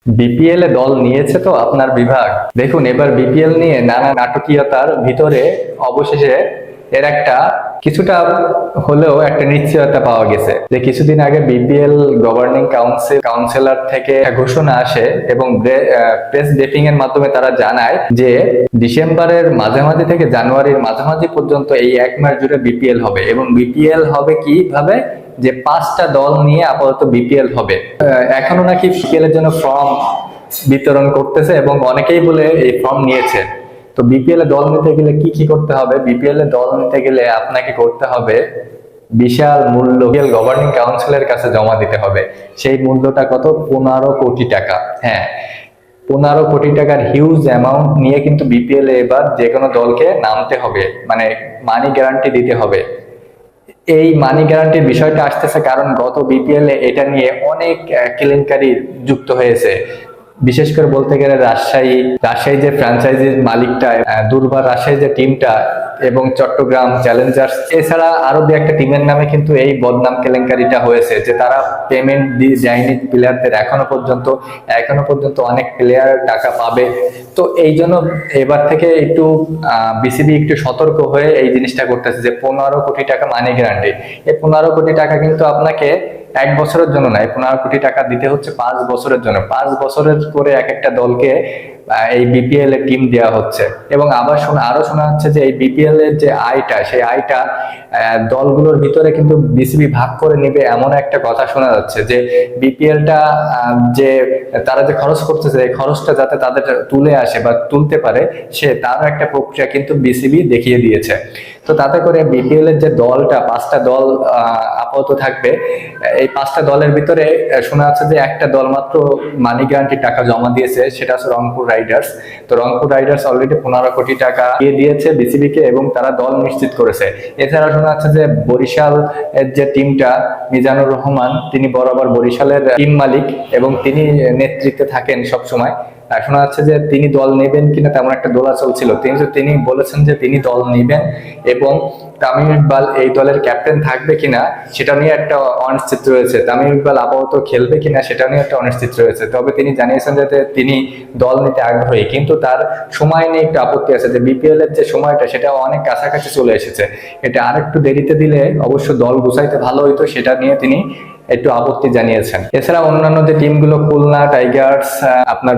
BPL এ দল নিয়েছে তো আপনার বিভাগ। দেখুন, এবার বিপিএল নিয়ে নানা নাটকীয়তার ভিতরে অবশেষে এর একটা কিছুটা হলেও একটা নিশ্চয়তা পাওয়া গেছে যে কিছুদিন আগে বিপিএল গভর্নিং কাউন্সিলর থেকে একটা ঘোষণা আসে এবং প্রেস ব্রিফিং এর মাধ্যমে তারা জানায় যে ডিসেম্বরের মাঝামাঝি থেকে জানুয়ারির মাঝামাঝি পর্যন্ত এই 1 মাস জুড়ে বিপিএল হবে। এবং বিপিএল হবে কিভাবে, যে 5টা দল নিয়ে আপাতত বিপিএল হবে। এখনো নাকি বিপিএল এর জন্য ফর্ম বিতরণ করতেছে এবং অনেকেই বলে এই ফর্ম নিয়েছে। তো বিপিএল এ দল নিতে গেলে কি কি করতে হবে? বিপিএল এ দল নিতে গেলে আপনাকে করতে হবে বিশাল মূল্য বিপিএল গভর্নিং কাউন্সিলের কাছে জমা দিতে হবে। সেই মূল্যটা কত? 15 কোটি টাকা। হ্যাঁ, 15 কোটি টাকার হিউজ অ্যামাউন্ট নিয়ে কিন্তু বিপিএল এ এবার যে কোনো দলকে নামতে হবে, মানে মানি গ্যারান্টি দিতে হবে। এই মানি গ্যারান্টির বিষয়টা আসতেছে কারণ গত বিপিএল এ এটা নিয়ে অনেক কেলেঙ্কারি যুক্ত হয়েছে। বিশেষ করে বলতে গেলে রাজশাহী যে ফ্র্যাঞ্চাইজির মালিকটা, দুর্বার রাজশাহী যে টিমটা, এবং চট্টগ্রাম চ্যালেঞ্জার্স, এছাড়া আরো দু একটা টিমের নামে কিন্তু এই বদনাম কেলেঙ্কারিটা হয়েছে যে তারা পেমেন্ট দিয়ে যায়নি প্লেয়ারদের। এখনো পর্যন্ত অনেক প্লেয়ার টাকা পাবে। তো এই জন্য এবার থেকে একটু বিসিবি একটু সতর্ক হয়ে এই জিনিসটা করতেছে যে 15 কোটি টাকা মানি গ্যারান্টি। এই 15 কোটি টাকা কিন্তু আপনাকে 1 বছরের জন্য নয়, 15 কোটি টাকা দিতে হচ্ছে 5 বছরের জন্য। 5 বছরের করে এক একটা দলকে এই বিপিএল এর টিম দেওয়া হচ্ছে। এবং আরো শোনা যাচ্ছে যে এই বিপিএল এর যে আয়টা, সেই আয়টা দলগুলোর ভিতরে কিন্তু বিসিবি ভাগ করে নেবে, এমন একটা কথা শোনা যাচ্ছে যে বিপিএলটা যে তারা যে খরচ করতেছে, এই খরচটা যাতে তাদের তুলে আসে বা তুলতে পারে, তারও একটা প্রক্রিয়া কিন্তু বিসিবি দেখিয়ে দিয়েছে। তো তাতে করে বিপিএল এর যে দলটা, 5টা দল আপাতত থাকবে। এই 5টা দলের ভিতরে শোনা যাচ্ছে যে একটা দল মাত্র মানি গ্যারান্টির টাকা জমা দিয়েছে, সেটা হচ্ছে রংপুর রাইডার্স। তো রংপুর রাইডার্স অলরেডি 15 কোটি টাকা দিয়ে দিয়েছে বিসিবিকে এবং তারা দল নিশ্চিত করেছে। এছাড়া শোনা যাচ্ছে যে বরিশাল এর যে টিমটা, মিজানুর রহমান, তিনি বরাবর বরিশালের টিম মালিক এবং তিনি নেতৃত্বে থাকেন সব সময়। শোনা যাচ্ছে যে তিনি দল নেবেন কিনা তেমন একটা দোলাচল ছিল। তিনি বলেছেন যে তিনি দল নেবেন এবং তামিম ইকবাল এই দলের ক্যাপ্টেন থাকবে কিনা সেটা নিয়ে একটা অনিশ্চিত রয়েছে। তামিম ইকবাল আপাতত খেলবে কিনা সেটা নিয়ে একটা অনিশ্চিত রয়েছে। তবে তিনি জানিয়েছেন যে তিনি দল নিতে আগ্রহী, কিন্তু তার সময় নিয়ে একটু আপত্তি আছে যে বিপিএল এর যে সময়টা সেটা অনেক কাছাকাছি চলে এসেছে। এটা আরেকটু দেরিতে দিলে অবশ্য দল গুছাইতে ভালো হইতো, সেটা নিয়ে তিনি একটু আপত্তি জানিয়েছেন। এছাড়া অন্যান্য যে টিমগুলো, খুলনা টাইগার্স, আপনার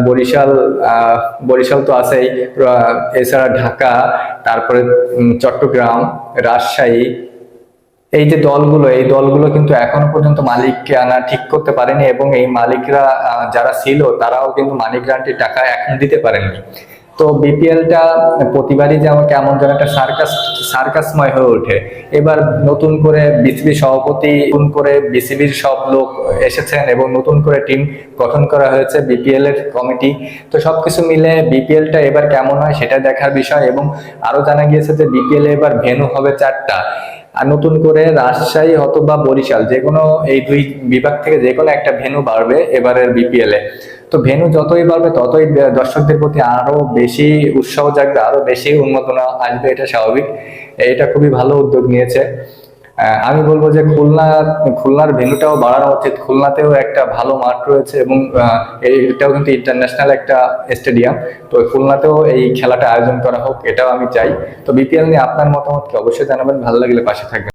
বরিশাল তো আছেই, এছাড়া ঢাকা, তারপরে চট্টগ্রাম, রাজশাহী, এই দলগুলো কিন্তু এখনো পর্যন্ত মালিককে আনা ঠিক করতে পারেনি এবং এই মালিকরা যারা ছিল তারাও কিন্তু মালিক গ্যারান্টির টাকা এখন দিতে পারেনি। তো বিপিএলটা প্রতিবারই যে আমাকে এমন যেন একটা সার্কাসময় হয়ে ওঠে। এবার নতুন করে বিসিবি সভাপতি, নতুন করে বিসিবির সব লোক এসেছেন এবং নতুন করে টিম গঠন করা হয়েছে, বিপিএল এর কমিটি। তো সবকিছু মিলে বিপিএলটা এবার কেমন হয় সেটা দেখার বিষয়। এবং আরো জানা গিয়েছে যে বিপিএল এবার ভেন্যু হবে 4টা। আর নতুন করে রাজশাহী অথবা বরিশাল, যে কোনো এই দুই বিভাগ থেকে যে কোনো একটা ভেন্যু বাড়বে এবারের বিপিএল এ। তো ভেন্যু যতই বাড়বে ততই দর্শকদের প্রতি আরো বেশি উৎসাহ জাগবে, আরো বেশি উন্মাদনা আসবে, এটা স্বাভাবিক। এটা খুবই ভালো উদ্যোগ নিয়েছে। আমি বলবো যে খুলনার ভেন্যুটাও বাড়ানো উচিত। খুলনাতেও একটা ভালো মাঠ রয়েছে এবং এটাও কিন্তু ইন্টারন্যাশনাল একটা স্টেডিয়াম। তো খুলনাতেও এই খেলাটা আয়োজন করা হোক, এটাও আমি চাই। তো বিপিএল নিয়ে আপনার মতামত কি? অবশ্যই জানাবেন। ভালো লাগলে পাশে থাকবেন।